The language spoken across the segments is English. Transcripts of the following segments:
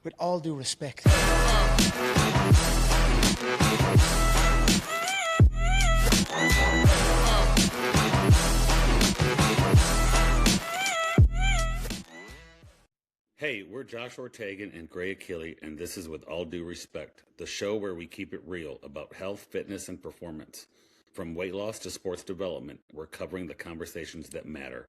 with all due respect. Hey, we're Josh Ortegon and Gray Achille, and this is With All Due Respect, the show where we keep it real about health, fitness, and performance. From weight loss to sports development, we're covering the conversations that matter.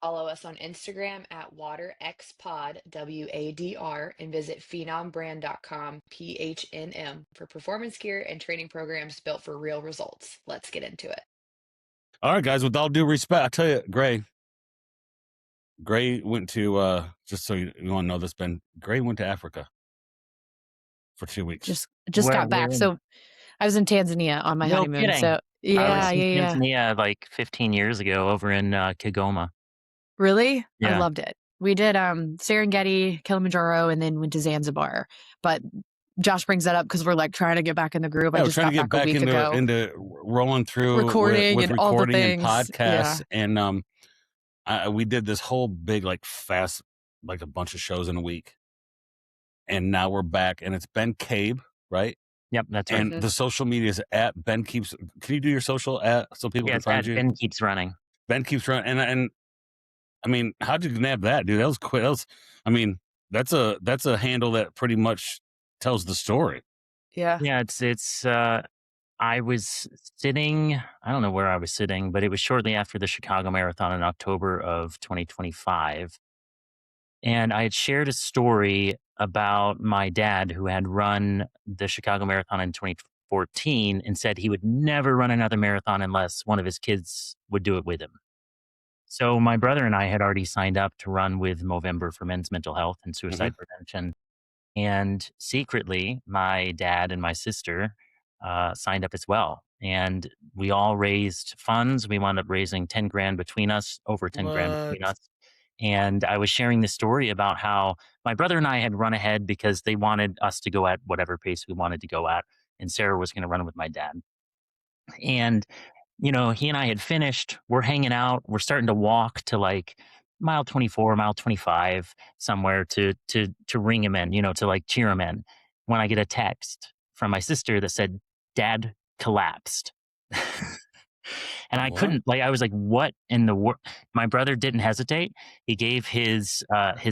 Follow us on Instagram at WaterXPod, WADR, and visit phenombrand.com, PHNM, for performance gear and training programs built for real results. Let's get into it. All right, guys, with all due respect, I tell you, Gray went to, just so you want to know this, Ben, Gray went to Africa for 2 weeks. Just got back. So I was in Tanzania on my honeymoon. Kidding. So I was in Tanzania like 15 years ago over in Kigoma. Really? Yeah. I loved it. We did Serengeti, Kilimanjaro, and then went to Zanzibar. But Josh brings that up because we're like trying to get back in the groove. Yeah, I just trying got to get back a week ago. into rolling through Recording with and all the recording and things. podcasts, and we did this whole big fast, like a bunch of shows in a week, and now we're back, and it's Ben Cabe, right? Yep, that's right. And the social media is at Ben Keeps. Can you do your social at so people can find you? Ben Keeps Running. Ben Keeps Running, and I mean, how'd you nab that, dude? That was quick. I mean, that's a handle that pretty much tells the story. Yeah. Yeah, it's I was sitting, I don't know where I was sitting, but it was shortly after the Chicago Marathon in October of 2025. And I had shared a story about my dad who had run the Chicago Marathon in 2014 and said he would never run another marathon unless one of his kids would do it with him. So my brother and I had already signed up to run with Movember for men's mental health and suicide prevention. And secretly, my dad and my sister signed up as well. And we all raised funds. We wound up raising 10 grand between us, over 10 grand between us. And I was sharing this story about how my brother and I had run ahead because they wanted us to go at whatever pace we wanted to go at. And Sarah was going to run with my dad. And, he and I had finished. We're hanging out. We're starting to walk to like mile 24, mile 25, somewhere to ring him in, to like cheer him in. When I get a text from my sister that said, "Dad collapsed." And I couldn't, I was like, what in the world? My brother didn't hesitate. He gave his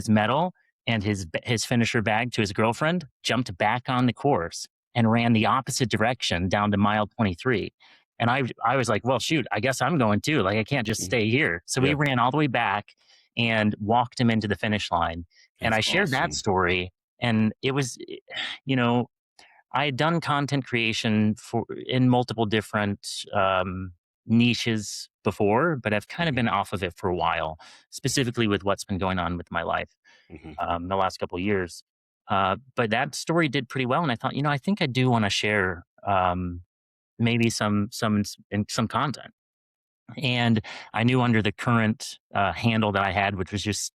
medal and his finisher bag to his girlfriend, jumped back on the course and ran the opposite direction down to mile 23. And I was like, well, shoot, I guess I'm going too. I can't just stay here. So we ran all the way back and walked him into the finish line. And I shared that story. And it was, I had done content creation in multiple different niches before, but I've kind of been off of it for a while, specifically with what's been going on with my life the last couple of years. But that story did pretty well. And I thought, I think I do want to share maybe some content. And I knew under the current handle that I had, which was just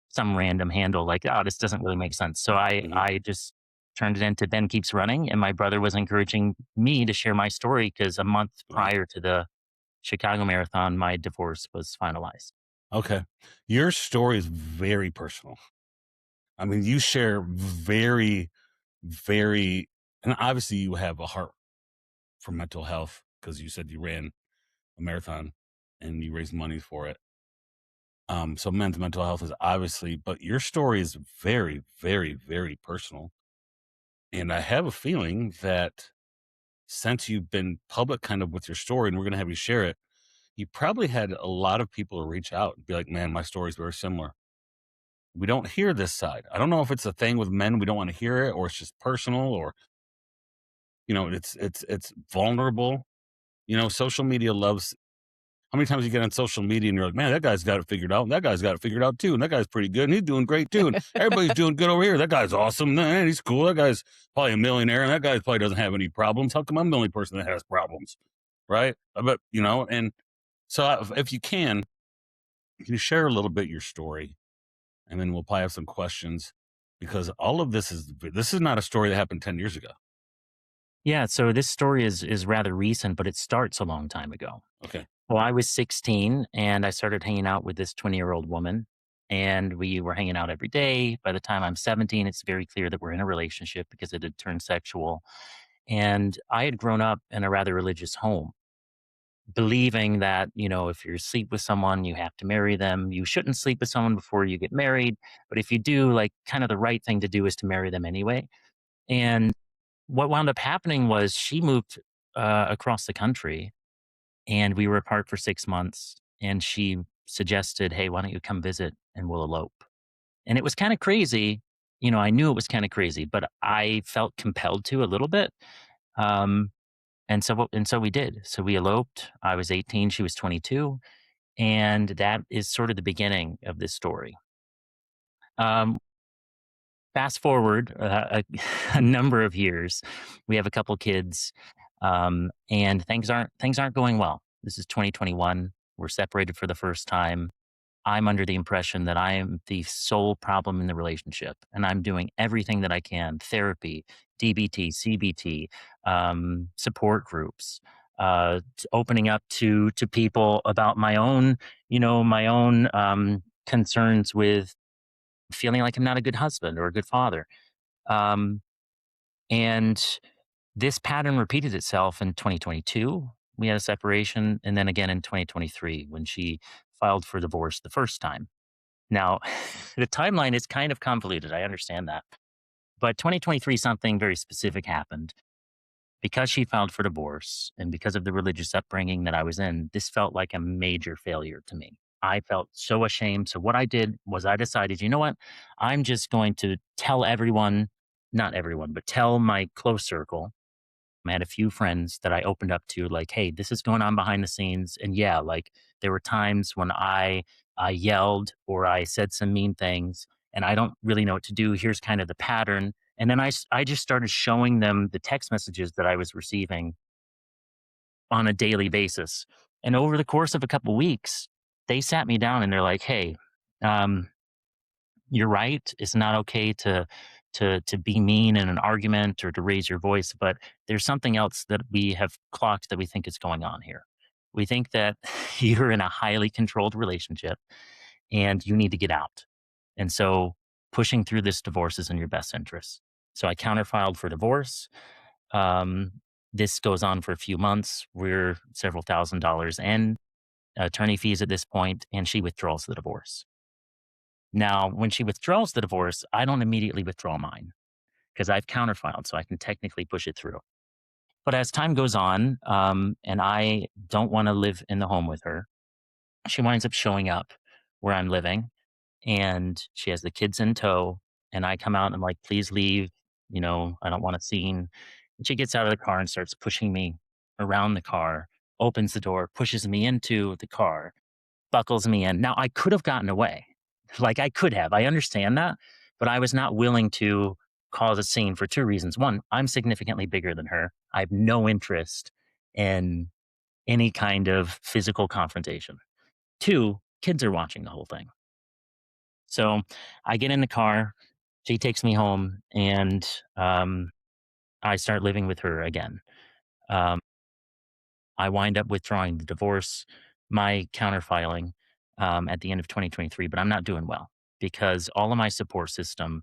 some random handle, this doesn't really make sense. So I just turned it into Ben Keeps Running. And my brother was encouraging me to share my story because a month prior to the Chicago Marathon, my divorce was finalized. Okay. Your story is very personal. I mean, you share very, very, and obviously you have a heart for mental health because you said you ran a marathon and you raised money for it. So men's mental health is obviously, but your story is very, very, very personal. And I have a feeling that since you've been public kind of with your story, and we're going to have you share it, you probably had a lot of people reach out and be like, man, my story is very similar. We don't hear this side. I don't know if it's a thing with men. We don't want to hear it, or it's just personal, or, it's vulnerable. Social media loves. How many times you get on social media and you're like, man, that guy's got it figured out. And that guy's got it figured out too. And that guy's pretty good. And he's doing great too. And everybody's doing good over here. That guy's awesome. Man, he's cool. That guy's probably a millionaire. And that guy probably doesn't have any problems. How come I'm the only person that has problems? Right. But, and so if you can you share a little bit your story? And then we'll probably have some questions, because all of this is not a story that happened 10 years ago. Yeah. So this story is rather recent, but it starts a long time ago. Okay. Well, I was 16 and I started hanging out with this 20-year-old woman, and we were hanging out every day. By the time I'm 17, it's very clear that we're in a relationship because it had turned sexual. And I had grown up in a rather religious home, believing that, if you sleep with someone, you have to marry them. You shouldn't sleep with someone before you get married. But if you do, like, kind of the right thing to do is to marry them anyway. And what wound up happening was she moved across the country, and we were apart for 6 months. And she suggested, "Hey, why don't you come visit and we'll elope?" And it was kind of crazy. I knew it was kind of crazy, but I felt compelled to a little bit. Um, and so we did. So we eloped. I was 18, she was 22, and that is sort of the beginning of this story. Um, Fast forward a number of years, we have a couple kids, and things aren't going well. This is 2021. We're separated for the first time. I'm under the impression that I am the sole problem in the relationship, and I'm doing everything that I can: therapy, DBT, CBT, support groups, opening up to people about my own concerns with feeling like I'm not a good husband or a good father. Um, and this pattern repeated itself in 2022. We had a separation, and then again in 2023 when she filed for divorce the first time. Now, the timeline is kind of convoluted. I understand that. But 2023, something very specific happened. Because she filed for divorce and because of the religious upbringing that I was in, this felt like a major failure to me. I felt so ashamed. So, what I did was I decided, you know what? I'm just going to tell everyone, not everyone, but tell my close circle. I had a few friends that I opened up to, like, hey, this is going on behind the scenes. And yeah, like, there were times when I yelled or I said some mean things and I don't really know what to do. Here's kind of the pattern. And then I just started showing them the text messages that I was receiving on a daily basis. And over the course of a couple weeks, they sat me down and they're like, hey, um, you're right. It's not okay to be mean in an argument or to raise your voice, but there's something else that we have clocked that we think is going on here. We think that you're in a highly controlled relationship and you need to get out. And so pushing through this divorce is in your best interest. So I counterfiled for divorce. Um, this goes on for a few months. We're several $1,000s in attorney fees at this point, and she withdraws the divorce. Now, when she withdraws the divorce, I don't immediately withdraw mine because I've counterfiled, so I can technically push it through. But as time goes on, and I don't want to live in the home with her, she winds up showing up where I'm living, and she has the kids in tow. And I come out and I'm like, please leave. I don't want a scene. And she gets out of the car and starts pushing me around the car, opens the door, pushes me into the car, buckles me in. Now, I could have gotten away. Like, I could have. I understand that. But I was not willing to cause a scene for two reasons. One, I'm significantly bigger than her. I have no interest in any kind of physical confrontation. Two, kids are watching the whole thing. So I get in the car. She takes me home, and I start living with her again. Um, I wind up withdrawing the divorce, my counterfiling at the end of 2023, but I'm not doing well because all of my support system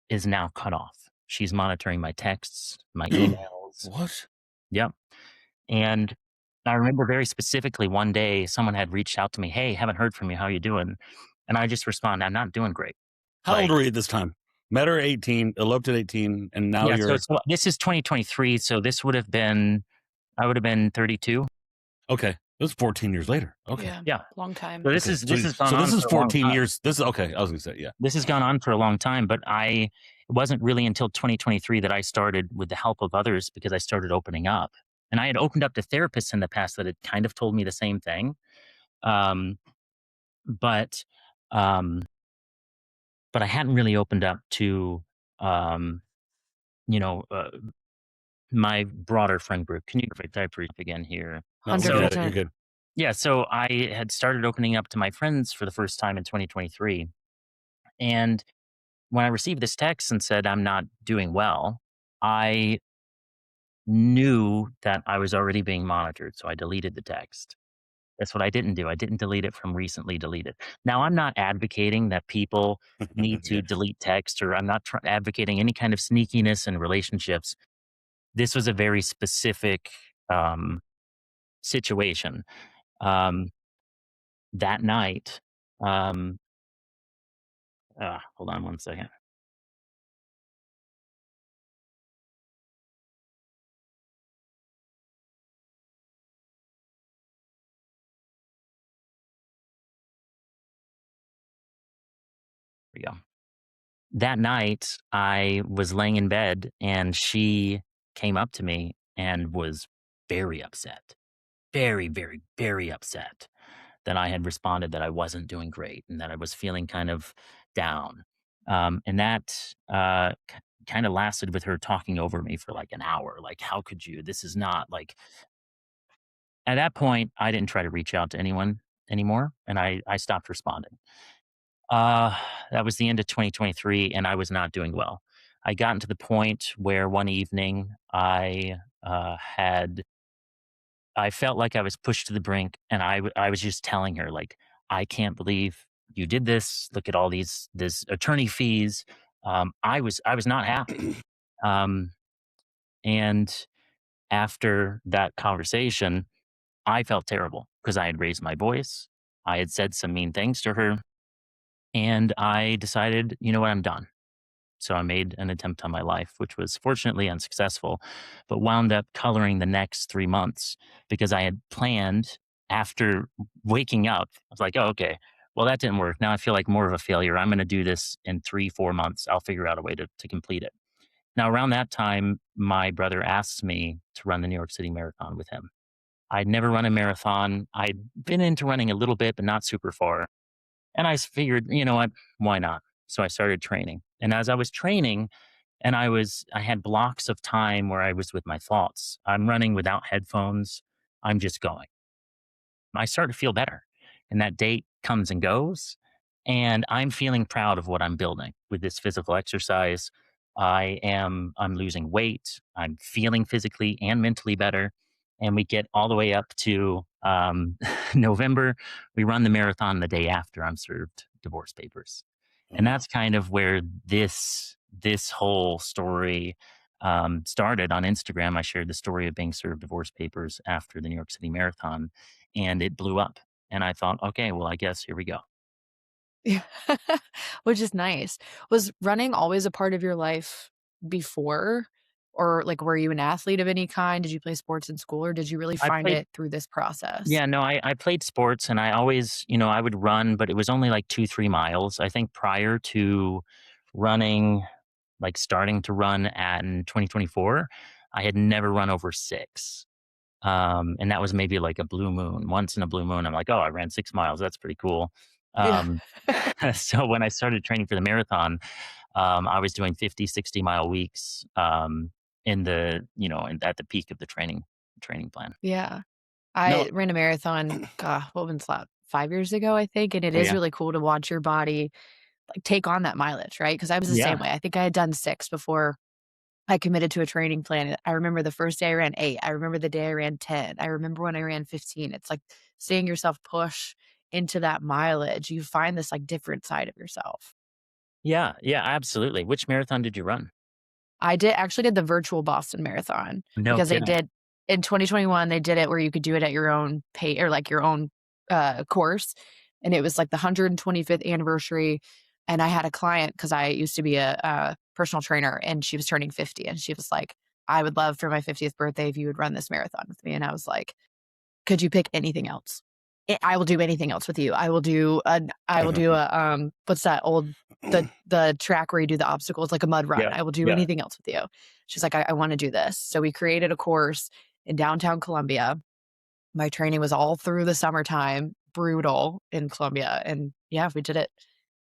is now cut off. She's monitoring my texts, my emails. What? Yep. And I remember very specifically one day someone had reached out to me, "Hey, haven't heard from you. How you doing?" And I just respond, "I'm not doing great." How old Like, were you at this time? Met her at 18, eloped at 18, and now yeah, so you're this is 2023, so this would have been I would have been 32. okay. It was 14 years later. Okay. Yeah, Yeah. long time. So this Okay. is this has gone So this on is for a long 14 time. years. This is okay. I was gonna say, yeah. This has gone on for a long time, but it wasn't really until 2023 that I started with the help of others because I started opening up. And I had opened up to therapists in the past that had kind of told me the same thing. Um, but um, but I hadn't really opened up to um, you know, uh, my broader friend group. Can you type again here? No, So looking at it, you're 100%. good. yeah, so I had started opening up to my friends for the first time in 2023. And when I received this text and said I'm not doing well, I knew that I was already being monitored. So I deleted the text. That's what I didn't do. I didn't delete it from recently deleted. Now, I'm not advocating that people need to Yeah. delete text, or I'm not advocating any kind of sneakiness in relationships. This was a very specific um, situation. Um, that night, um, hold on one second. Here we go. That night, I was laying in bed and she came up to me and was very upset. Very, very, very upset that I had responded that I wasn't doing great and that I was feeling kind of down. And that kind of lasted with her talking over me for like an hour. Like, how could you? This is not like, at that point, I didn't try to reach out to anyone anymore and I stopped responding. Uh, that was the end of 2023, and I was not doing well. I gotten to the point where one evening I felt like I was pushed to the brink, and I was just telling her like, I can't believe you did this. Look at all this attorney fees. I was not happy. Um, and after that conversation, I felt terrible because I had raised my voice. I had said some mean things to her, and I decided, you know what, I'm done. So I made an attempt on my life, which was fortunately unsuccessful, but wound up coloring the next 3 months because I had planned after waking up. I was like, oh, okay, well, that didn't work. Now I feel like more of a failure. I'm going to do this in 3, 4 months. I'll figure out a way to complete it. Now, around that time, my brother asked me to run the New York City Marathon with him. I'd never run a marathon. I'd been into running a little bit, but not super far. And figured, you know what, why not? So I started training. And as I was training, I had blocks of time where I was with my thoughts. I'm running without headphones. I'm just going. I start to feel better. And that date comes and goes. And I'm feeling proud of what I'm building with this physical exercise. I'm losing weight. I'm feeling physically and mentally better. And we get all the way up to November. We run the marathon the day after I'm served divorce papers. And Wow. that's kind of where this whole story started on Instagram. I shared the story of being served divorce papers after the New York City Marathon, and it blew up. And I thought, okay, well, I guess here we go. Yeah. Which is nice. Was running always a part of your life before? Or, like, were you an athlete of any kind? Did you play sports in school, or did you really I find played, it through this process? yeah, no, I played sports and I always, I would run, but it was only like 2, 3 miles. I think prior to running, like starting to run in 2024, I had never run over 6. And that was maybe like a blue moon. Once in a blue moon, I'm like, oh, I ran 6 miles. That's pretty cool. Yeah. Um, so when I started training for the marathon, I was doing 50, 60 mile weeks at the peak of the training plan. Yeah. No. I ran a marathon, what was that? 5 years ago, I think, and it Oh, is yeah. really cool to watch your body, like, take on that mileage, right? Because I was the same Yeah. way. I think I had done 6 before I committed to a training plan. I remember the first day I ran 8. I remember the day I ran 10. I remember when I ran 15. It's like seeing yourself push into that mileage. You find this, like, different side of yourself. Yeah. Yeah. Absolutely. Which marathon did you run? I did the virtual Boston Marathon No because they kidding. did in 2021, they did it where you could do it at your own pay or, like, your own, course, and it was, like, the 125th anniversary, and I had a client because I used to be a personal trainer, and she was turning 50, and she was like, "I would love for my 50th birthday if you would run this marathon with me," and I was like, "Could you pick anything else? I will do anything else with you. I will do what's that old the track where you do the obstacles, like a mud run. Yeah. I will do Yeah. anything else with you." She's like, "I wanna do this." So we created a course in downtown Columbia. My training was all through the summertime, brutal in Columbia, and yeah, we did it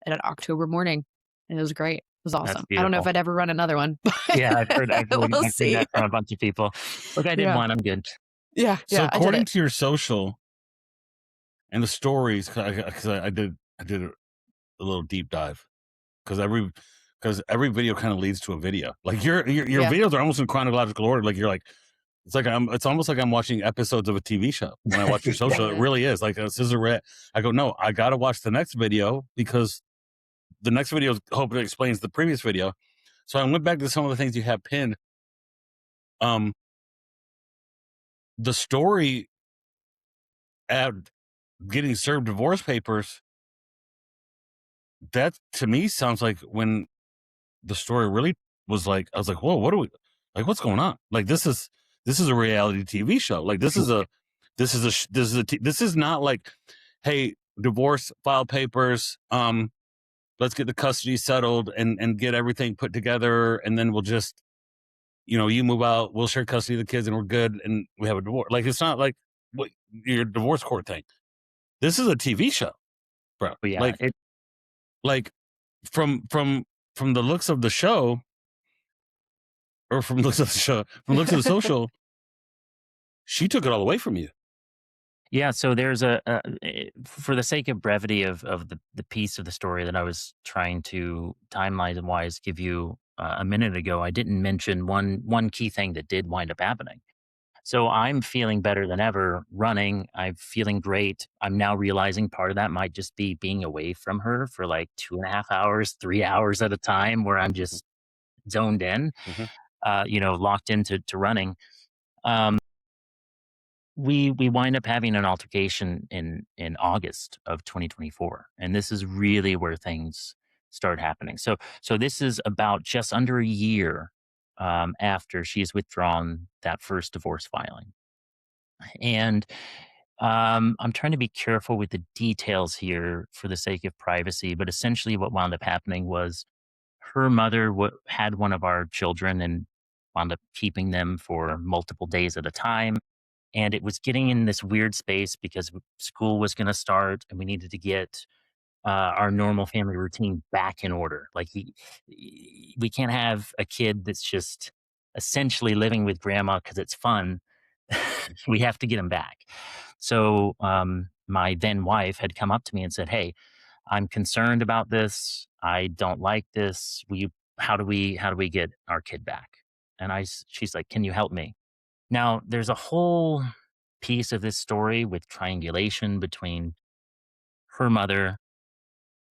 in an October morning, and it was great. It was That's awesome. I don't know if beautiful. I'd ever run another one, Yeah. but we'll I've heard see. that from a bunch of people. Look, I did Yeah. one. I'm good. Yeah, So yeah, I did according it. to your social and the stories, because I did a little deep dive because every video kind of leads to a video. Like your Yeah. videos are almost in chronological order. Like you're like it's almost like I'm watching episodes of a TV show when I watch your social. It Mhm. really is like a scissor ret. I go, no, I got to watch the next video because the next video hopefully explains the previous video. So I went back to some of the things you have pinned. Um, the story at getting served divorce papers, that to me sounds like when the story really was like, I was like, whoa, what are we like? What's going on? Like, this is a reality TV show. Like, this is not like, hey, divorce file papers. Let's get the custody settled and get everything put together. And then we'll just, you move out, we'll share custody of the kids and we're good. And we have a divorce. Like, it's not like what your divorce court thing. This is a TV show, bro. But yeah, Like from the looks of the show, or from looks of the show, from looks of the social, she took it all away from you. yeah. So there's for the sake of brevity of the piece of the story that I was trying to timeline wise give you a minute ago, I didn't mention one key thing that did wind up happening. So I'm feeling better than ever running. I'm feeling great. I'm now realizing part of that might just be being away from her for like 2.5 hours, 3 hours at a time where I'm Mhm, just zoned in, mhm. locked into to running. Um, we wind up having an altercation in August of 2024, and this is really where things start happening. So this is about just under a year after she's withdrawn that first divorce filing. And I'm trying to be careful with the details here for the sake of privacy, but essentially, what wound up happening was her mother had one of our children and wound up keeping them for multiple days at a time. And it was getting in this weird space because school was going to start and we needed to get our normal family routine back in order. Like, we can't have a kid that's just essentially living with grandma because it's fun. We have to get him back. So my then wife had come up to me and said, "Hey, I'm concerned about this. I don't like this. How do we get our kid back?" And she's like, "Can you help me?" Now, there's a whole piece of this story with triangulation between her mother,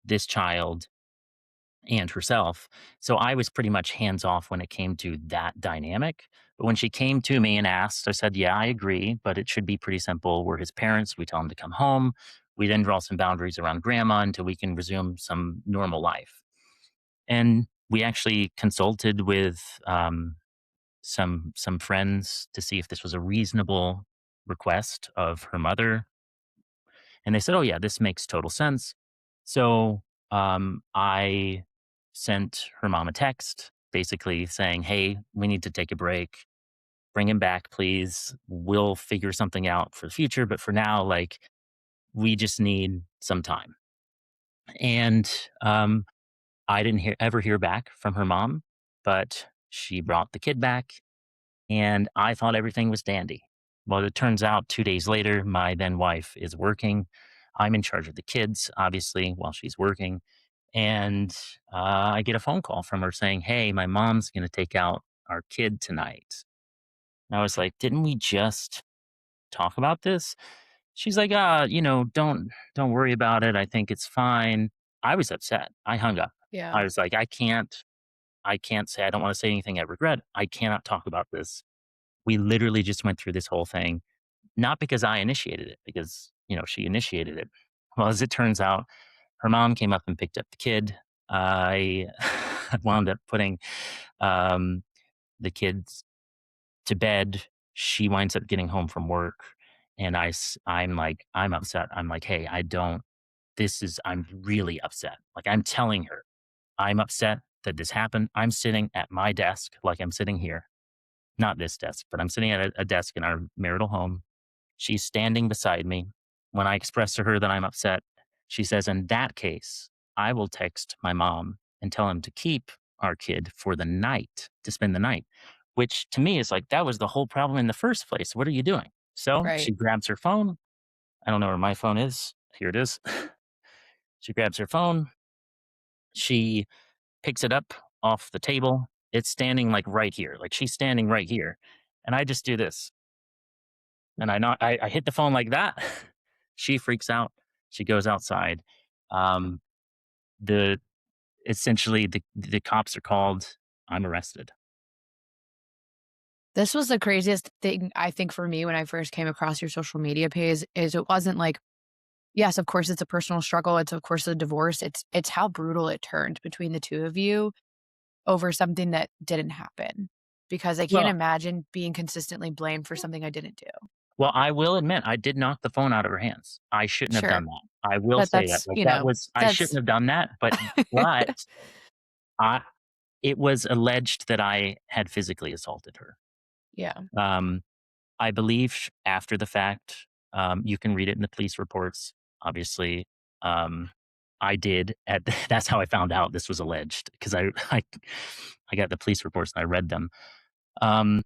this child, and herself. So I was pretty much hands off when it came to that dynamic. But when she came to me and asked, I said, "Yeah, I agree, but it should be pretty simple. We're his parents. We tell him to come home. We then draw some boundaries around grandma until we can resume some normal life." And we actually consulted with some friends to see if this was a reasonable request of her mother, and they said, "Oh yeah, this makes total sense." So I sent her mom a text basically saying, "Hey, we need to take a break. Bring him back, please. We'll figure something out for the future. But for now, like, we just need some time." And I didn't ever hear back from her mom, but she brought the kid back and I thought everything was dandy. Well, it turns out 2 days later, my then wife is working. I'm in charge of the kids, obviously, while she's working. And I get a phone call from her saying, "Hey, my mom's going to take out our kid tonight." And I was like, "Didn't we just talk about this?" She's like, don't worry about it. I think it's fine." I was upset. I hung up. Yeah. I was like, I can't say, I don't want to say anything I regret. I cannot talk about this. We literally just went through this whole thing, not because I initiated it, because, she initiated it. Well, as it turns out, her mom came up and picked up the kid. I wound up putting um, the kids to bed. She winds up getting home from work. And I'm like, I'm upset. I'm like, "Hey, I'm really upset." Like, I'm telling her, I'm upset that this happened. I'm sitting at my desk, like I'm sitting here, not this desk, but I'm sitting at a desk in our marital home. She's standing beside me. When I express to her that I'm upset, she says, "In that case, I will text my mom and tell him to keep our kid for the night, to spend the night." Which to me is like, that was the whole problem in the first place. What are you doing? So she Right. grabs her phone. I don't know where my phone is. Here it is. She grabs her phone. She picks it up off the table. It's standing like right here. Like, she's standing right here. And I just do this. And I hit the phone like that. She freaks out. She goes outside. Um, the essentially the cops are called. I'm arrested. This was the craziest thing, I think, for me when I first came across your social media page is it wasn't like, yes, of course, it's a personal struggle. It's, of course, a divorce. It's how brutal it turned between the 2 of you over something that didn't happen, because I can't Well, imagine being consistently blamed for something I didn't do. well, I will admit I did knock the phone out of her hands. I shouldn't have done Sure, that. I will but say that. that's, Like that was I shouldn't that's have done that, but I it was alleged that I had physically assaulted her. yeah. Um, I believe after the fact, you can read it in the police reports. Obviously, um, I did. That's how I found out this was alleged because I got the police reports and I read them. Um,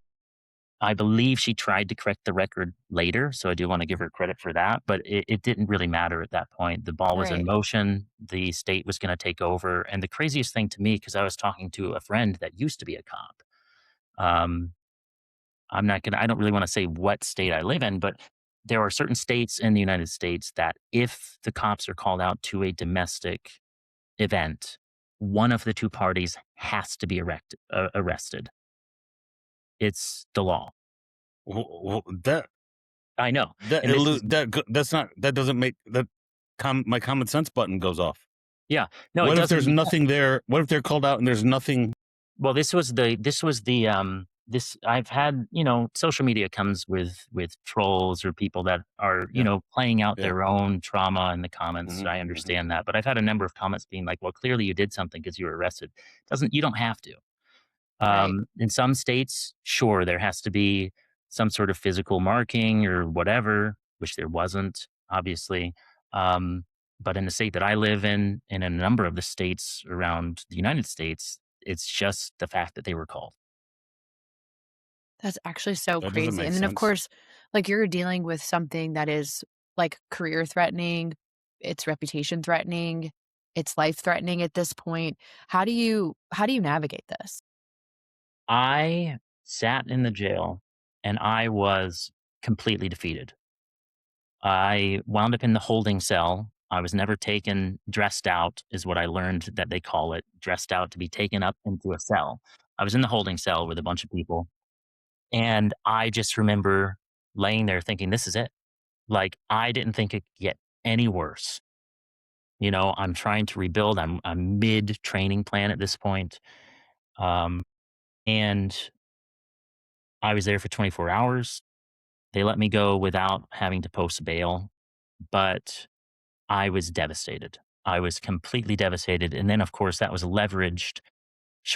I believe she tried to correct the record later, so I do want to give her credit for that. But it didn't really matter at that point. The ball was in Right. motion. The state was going to take over. And the craziest thing to me, because I was talking to a friend that used to be a cop. Um, I don't really want to say what state I live in, but there are certain states in the United States that if the cops are called out to a domestic event, one of the two parties has to be arrested. It's the law. Well, that I know. that And this is, that's not that doesn't make that my common sense button goes off. yeah, no, it What if there's doesn't. nothing there? What if they're called out and there's nothing? Well, this I've had, social media comes with trolls or people that are, Yeah, playing out yeah. their own trauma in the comments. Hmm, I hmm. understand that, but I've had a number of comments being like, "Well, clearly you did something because you were arrested." Doesn't You don't have to. Right. In some states, sure, there has to be some sort of physical marking or whatever, which there wasn't, obviously. Um, but in the state that I live in, and in a number of the states around the United States, it's just the fact that they were called. That's actually so That doesn't crazy. make And then, of sense. course, like, you're dealing with something that is, like, career threatening, it's reputation threatening, it's life threatening at this point. How do you navigate this? I sat in the jail and I was completely defeated. I wound up in the holding cell. I was never taken dressed out, is what I learned that they call it, dressed out to be taken up into a cell. I was in the holding cell with a bunch of people. And I just remember laying there thinking, this is it. Like, I didn't think it could get any worse. I'm trying to rebuild. I'm mid training plan at this point. Um, and I was there for 24 hours. They let me go without having to post bail, but I was devastated. I was completely devastated. And then, of course, that was leveraged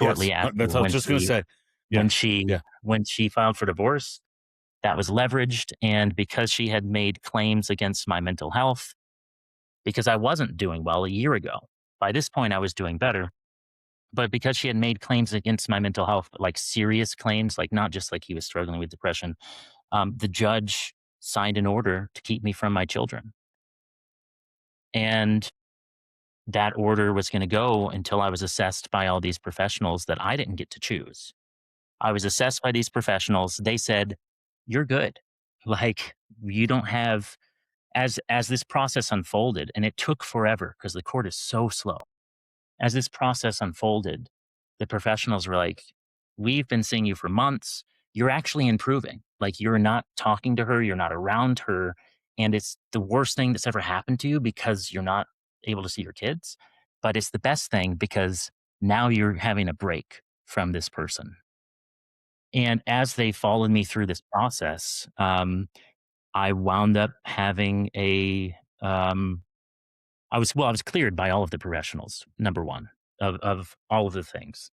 Yes, shortly after that's what I was just gonna say. Yeah, when she yeah. when she filed for divorce. That was leveraged, and because she had made claims against my mental health, because I wasn't doing well a year ago. By this point, I was doing better, but because she had made claims against my mental health, like serious claims, like not just like he was struggling with depression, the judge signed an order to keep me from my children. And that order was going to go until I was assessed by all these professionals that I didn't get to choose. I was assessed by these professionals. They said, "You're good. Like, you don't have." As this process unfolded, and it took forever because the court is so slow. As this process unfolded, the professionals were like, "We've been seeing you for months. You're actually improving. Like, you're not talking to her, you're not around her, and it's the worst thing that's ever happened to you because you're not able to see your kids. But it's the best thing because now you're having a break from this person." And as they followed me through this process, I wound up having um, I was cleared by all of the professionals, number 1, of all of the things.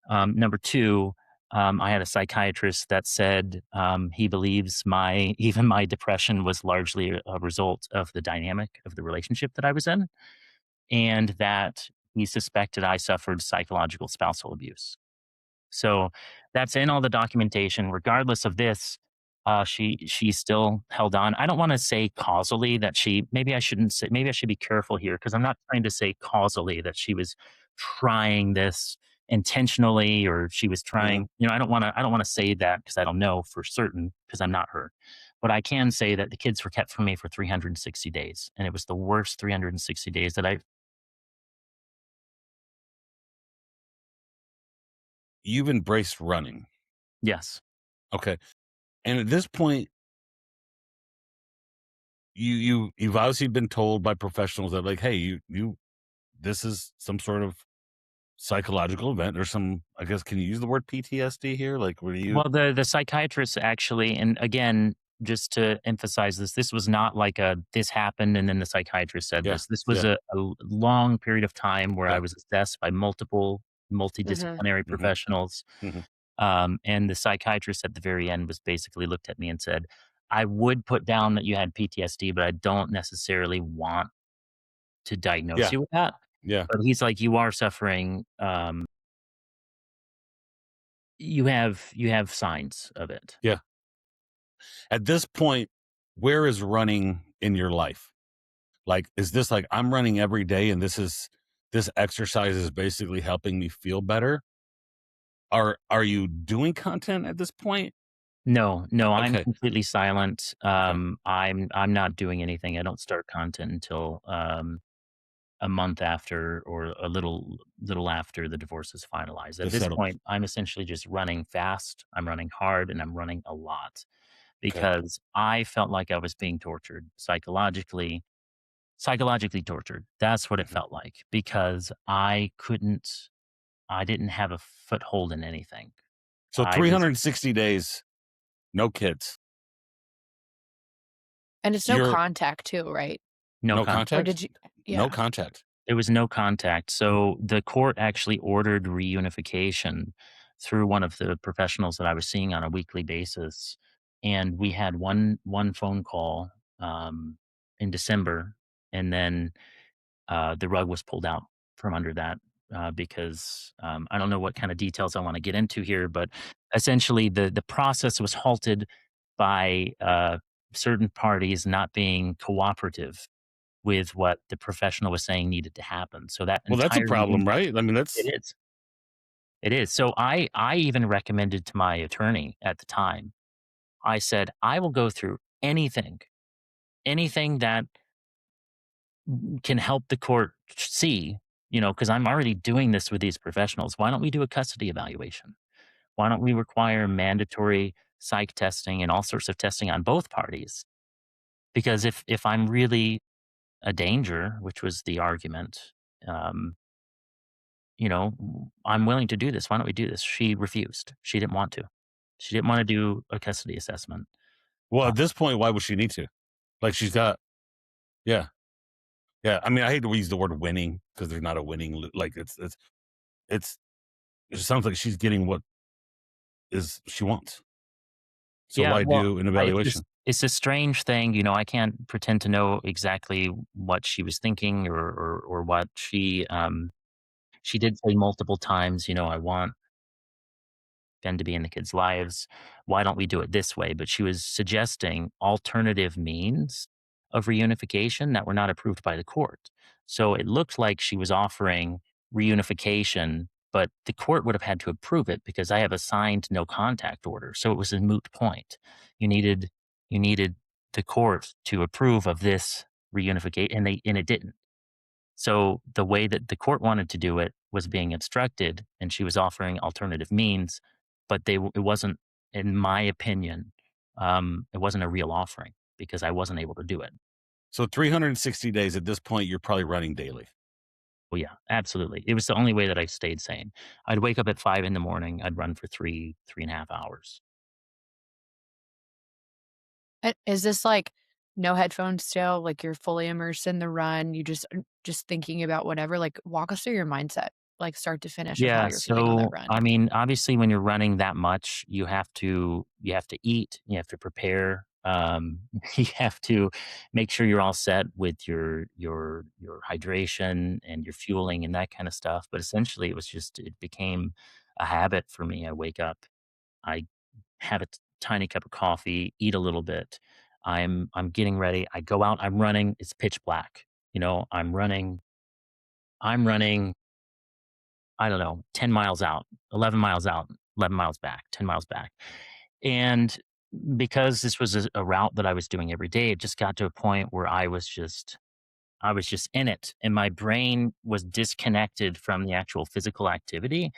Number 2, I had a psychiatrist that said, he believes even my depression was largely a result of the dynamic of the relationship that I was in, and that he suspected I suffered psychological spousal abuse. So that's in all the documentation. Regardless of this, she still held on. I don't want to say causally that she. Maybe I shouldn't say. Maybe I should be careful here because I'm not trying to say causally that she was trying this intentionally or she was Mhm. trying, you know, I don't want to say that because I don't know for certain because I'm not her. But I can say that the kids were kept from me for 360 days, and it was the worst 360 days that I. You've embraced running. Yes. Okay. And at this point, you've obviously been told by professionals that like, hey, you this is some sort of psychological event or some, I guess, can you use the word PTSD here? Like, were you Well, the psychiatrist actually, and again, just to emphasize this, this was not like a this happened and then the psychiatrist said Yeah, this. This was yeah, a long period of time where I yeah. was assessed by multiple Mhm. multidisciplinary Mhm, professionals. mhm. And the psychiatrist at the very end was basically looked at me and said, I would put down that you had PTSD, but I don't necessarily want to diagnose Yeah, you with that. yeah, But he's like, you are suffering. You have signs of it. yeah. At this point, where is running in your life? Like, is this like I'm running every day and this exercise is basically helping me feel better? Are you doing content at this point? No, no, I'm Okay, completely silent. okay. I'm not doing anything. I don't start content until a month after or a little after the divorce is finalized. At Just this settle. point, I'm essentially just running fast. I'm running hard, and I'm running a lot Okay. because I felt like I was being tortured psychologically tortured. That's what it Mhm. felt like because I didn't have a foothold in anything. So I was 360 days, no kids. And it's no You're contact too, right? no no contact. Or contact? did you No yeah. contact. There was no contact. So the court actually ordered reunification through one of the professionals that I was seeing on a weekly basis. And we had one phone call in December, and then the rug was pulled out from under that because I don't know what kind of details I want to get into here, but essentially the process was halted by certain parties not being cooperative with what the professional was saying needed to happen. So that Well, that's a entire problem, right? I mean, it that's is. It is. So I even recommended to my attorney at the time, I said, I will go through anything that can help the court see, you know, because I'm already doing this with these professionals. Why don't we do a custody evaluation? Why don't we require mandatory psych testing and all sorts of testing on both parties? Because if I'm really a danger, which was the argument, um, you know, I'm willing to do this. Why don't we do this? She refused. She didn't want to. She didn't want to do a custody assessment. well, Uh, at this point, why would she need to? Like, she's got yeah, yeah. I mean, I hate to use the word winning because there's not a winning like, it's it sounds like she's getting what is she wants. So yeah, why well, do an it's just evaluation? it's a strange thing. You know, I can't pretend to know exactly what she was thinking or what she did say multiple times. You know, I want tend to be in the kids' lives. Why don't we do it this way? But she was suggesting alternative means of reunification that were not approved by the court. So it looked like she was offering reunification, but the court would have had to approve it because I have a signed no contact order. So it was a moot point. You needed the court to approve of this reunification, and it didn't. So the way that the court wanted to do it was being obstructed, and she was offering alternative means, but it wasn't, in my opinion, it wasn't a real offering because I wasn't able to do it. So 360 days at this point, you're probably running daily. Well, yeah, absolutely. It was the only way that I stayed sane. I'd wake up at 5 in the morning. I'd run for 3.5 hours. Is this like no headphones still? Like you're fully immersed in the run, you just thinking about whatever? Like walk us through your mindset, like start to finish of how Yeah, you're feeling on that so run. I mean, obviously when you're running that much, you have to eat, you have to prepare, you have to make sure you're all set with your hydration and your fueling and that kind of stuff. But essentially it became a habit for me. I wake up, I have a tiny cup of coffee, eat a little bit. I'm getting ready. I go out, I'm running, it's pitch black. You know, I'm running I don't know, 10 miles out, 11 miles out, 11 miles back, 10 miles back. And because this was a route that I was doing every day, it just got to a point where I was just in it, and my brain was disconnected from the actual physical activity.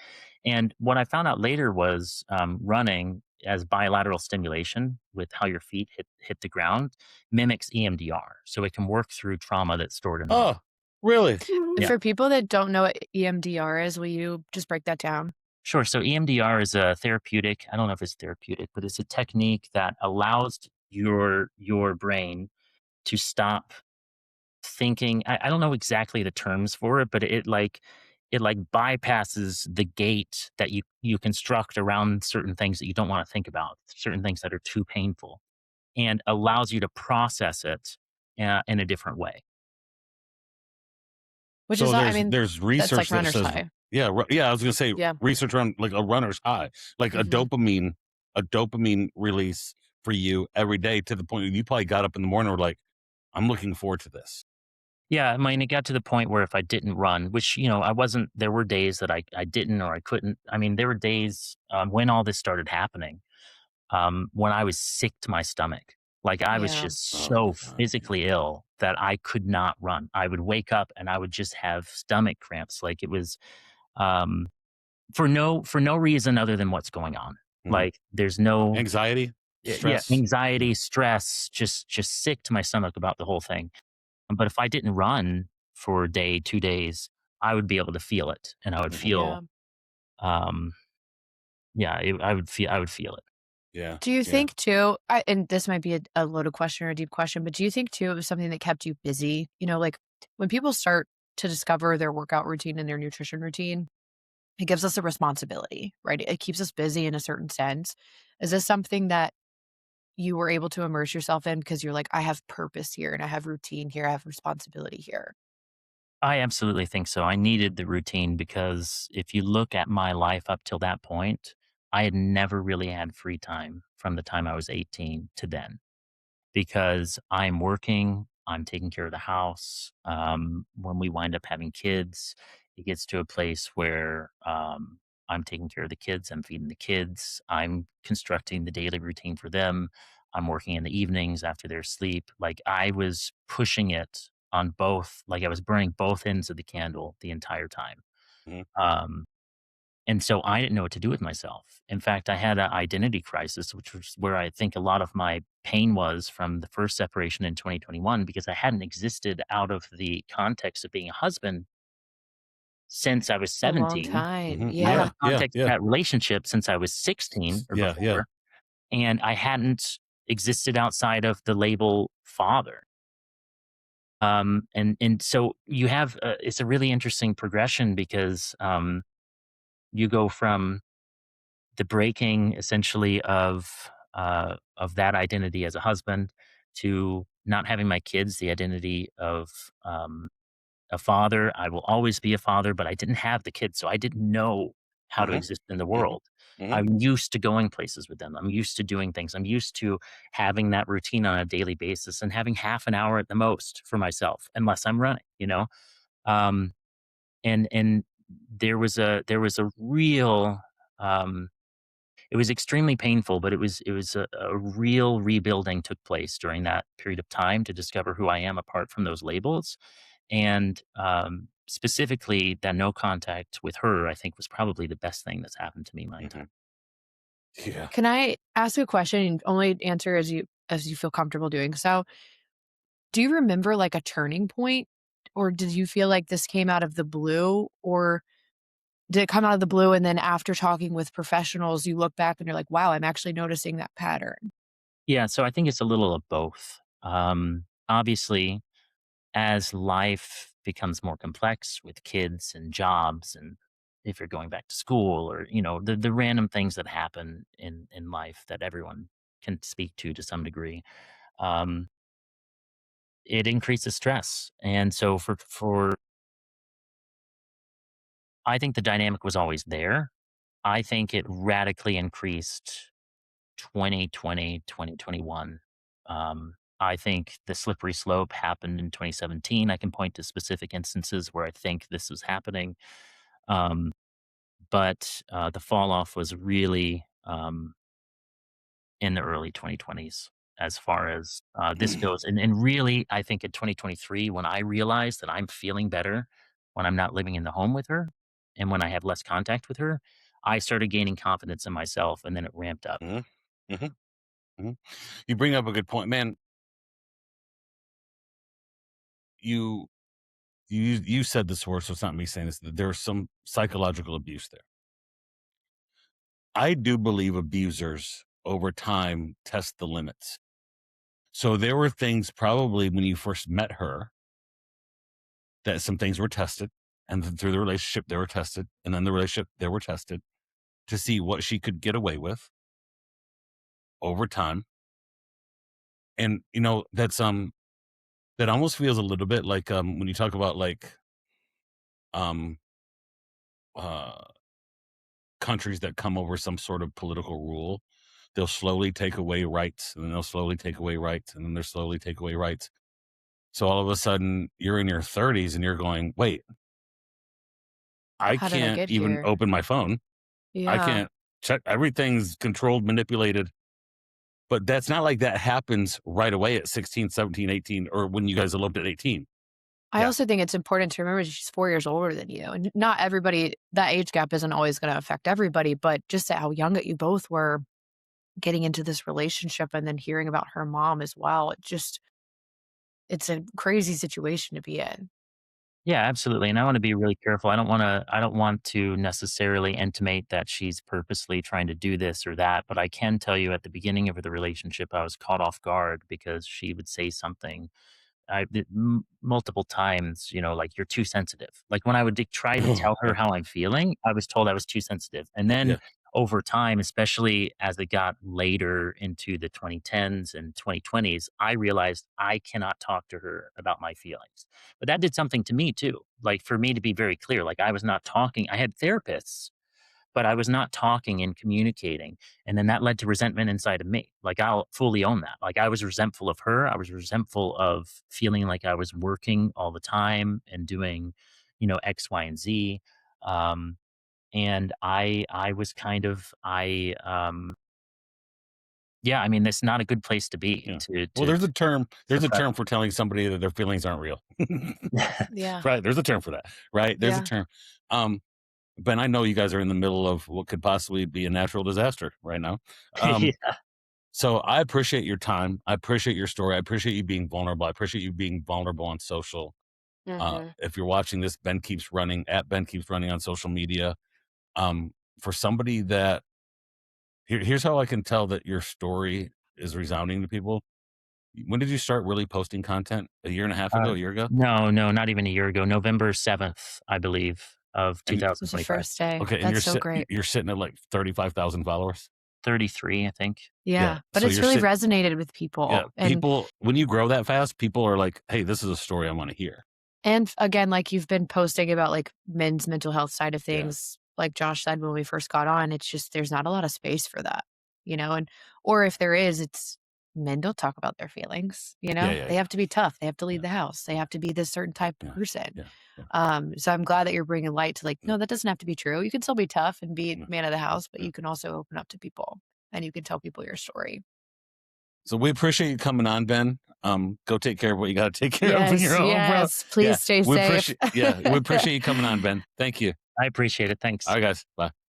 And what I found out later was running as bilateral stimulation with how your feet hit the ground mimics EMDR, so it can work through trauma that's stored in the brain. Oh, really? And Yeah, for people that don't know what EMDR is, will you just break that down? sure. So EMDR is a therapeutic. I don't know if it's therapeutic, but it's a technique that allows your brain to stop thinking. I don't know exactly the terms for it, but it bypasses the gate that you construct around certain things that you don't want to think about, certain things that are too painful, and allows you to process it in a different way. Which is So not I there's mean, there's that's research like that runner's says, high. yeah, yeah, I was gonna say Yeah. research around like a runner's high, like Mhm. a dopamine release for you every day to the point that you probably got up in the morning and were like, I'm looking forward to this. Yeah, I mean, it got to the point where if I didn't run, which I wasn't, there were days that I didn't or I couldn't. I mean, there were days when all this started happening when I was sick to my stomach. Like I was Yeah. just Oh my so god, yeah. physically ill that I could not run. I would wake up and I would just have stomach cramps. Like it was um, for no reason other than what's going on. Mhm. Like there's no Anxiety, yeah, stress. Yeah. anxiety, stress, just sick to my stomach about the whole thing. But if I didn't run for a day, 2 days, I would be able to feel it, and I would Mhm. feel Yeah. um, yeah, I would feel it. Yeah, Do you yeah. think too and this might be a loaded question or a deep question, but do you think too it was something that kept you busy? Like, when people start to discover their workout routine and their nutrition routine, it gives us a responsibility, right? It keeps us busy in a certain sense. Is this something that you were able to immerse yourself in because you're like, "I have purpose here, and I have routine here, I have responsibility here." I absolutely think so. I needed the routine because if you look at my life up till that point, I had never really had free time from the time I was 18 to then. Because I'm working, I'm taking care of the house. When we wind up having kids, it gets to a place where I'm taking care of the kids, I'm feeding the kids, I'm constructing the daily routine for them. I'm working in the evenings after their sleep. Like I was pushing it on both, like I was burning both ends of the candle the entire time. Mhm. Um, and so I didn't know what to do with myself. In fact, I had an identity crisis, which was where I think a lot of my pain was from the first separation in 2021, because I hadn't existed out of the context of being a husband since I was A long 17, time. Mhm. out of Yeah, Yeah. the yeah, context of yeah. that relationship since I was 16 or Yeah, yeah. before. And I hadn't existed outside of the label father. And so you have, it's a really interesting progression because you go from the breaking essentially of that identity as a husband to not having my kids, the identity of a father. I will always be a father, but I didn't have the kids, so I didn't know how to Mhm. exist in the Mhm. world. Mhm. I'm used to going places with them. I'm used to doing things. I'm used to having that routine on a daily basis and having half an hour at the most for myself, unless I'm running. Um, and there was a real um, it was extremely painful, but it was a real rebuilding took place during that period of time to discover who I am apart from those labels. And specifically, that no contact with her, I think, was probably the best thing that's happened to me my entire. Mhm. Yeah. Can I ask a question and only answer as you feel comfortable doing so? Do you remember, like, a turning point, or did you feel like this came out of the blue, or did it come out of the blue and then after talking with professionals, you look back and you're like, "Wow, I'm actually noticing that pattern." Yeah, so I think it's a little of both. Obviously, as life becomes more complex with kids and jobs, and if you're going back to school, or the random things that happen in life that everyone can speak to some degree. Um, it increases stress. And so for I think the dynamic was always there. I think it radically increased 2020, 2021. I think the slippery slope happened in 2017. I can point to specific instances where I think this was happening. Um, but the fall off was really in the early 2020s as far as this goes. And really, I think in 2023, when I realized that I'm feeling better when I'm not living in the home with her and when I have less contact with her, I started gaining confidence in myself and then it ramped up. Mhm, mhm, mhm. You bring up a good point, man. You you said this word, so it's not me saying this. That there's some psychological abuse there. I do believe abusers over time test the limits. So there were things probably when you first met her that some things were tested, and then through the relationship they were tested, and then the relationship they were tested to see what she could get away with over time. And that almost feels a little bit like when you talk about like um uh countries that come over some sort of political rule, they'll slowly take away rights, and then they'll slowly take away rights, and then they'll slowly take away rights. So all of a sudden you're in your 30s and you're going, wait, I How did I can't get even here? open my phone. I Yeah. can't check. Everything's controlled, manipulated. But that's not like that happens right away at 16, 17, 18, or when you guys eloped at 18. I Yeah. also think it's important to remember that she's 4 years older than you, and not everybody that age gap isn't always gonna affect everybody, but just at how young that you both were getting into this relationship and then hearing about her mom as well, it's a crazy situation to be in. Yeah, absolutely. And I want to be really careful. I don't want to necessarily intimate that she's purposely trying to do this or that, but I can tell you at the beginning of the relationship I was caught off guard because she would say something multiple times, like you're too sensitive. Like when I would try to tell her Yeah. how I'm feeling, I was told I was too sensitive. And then Yeah. over time, especially as it got later into the 2010s and 2020s, I realized I cannot talk to her about my feelings. But that did something to me too. Like for me to be very clear, like I was not talking. I had therapists, but I was not talking and communicating. And then that led to resentment inside of me. Like I'll fully own that. Like I was resentful of her. I was resentful of feeling like I was working all the time and doing, X, Y, and Z. Um, and I was kind of, yeah, I mean, that's not a good place to be Yeah. Well, to there's a suppress. term for telling somebody that their feelings aren't real. Yeah. Right. There's a term for that. Right. There's a Yeah. term. Um, but I know you guys are in the middle of what could possibly be a natural disaster right now. Um, Yeah. so I appreciate your time. I appreciate your story. I appreciate you being vulnerable. I appreciate you being vulnerable on social. Mhm. If you're watching this, Ben keeps running at Ben keeps running on social media. For somebody that here's how I can tell that your story is resounding to people. When did you start really posting content? A year and a half ago, Uh, a year ago? no, no, not even a year ago. November 7th, I believe, of And It was the 2025. first day. okay, and That's so great. you're sitting at like 35,000 followers. 33, I think. Yeah. Yeah, but So it's you're really sitting. resonated with Yeah. people, and People, when you grow that fast, people are like, "Hey, this is a story I want to hear." again, like, you've been posting about, like, men's mental health side of Yeah. things, like Josh said when we first got on, it's just there's not a lot of space for that, and or if there is, it's men don't talk about their feelings, Yeah. Yeah. They Yeah. have to be tough, they have to Yeah. leave the house, they have to be this certain type of Yeah. person. Yeah. Yeah. So I'm glad that you're bringing light to, like, Yeah. no, that doesn't have to be true. You can still be tough and be Yeah. man of the Yeah. house, but Yeah. you can also open up to people, and you can tell people your story. So we appreciate you coming on, Ben. Go take care of what you got to take care of in your Yes, home, bro. yes, Yeah. please stay safe. We appreciate you coming on, Ben. Thank you. I appreciate it. All Thanks. right, guys. Bye.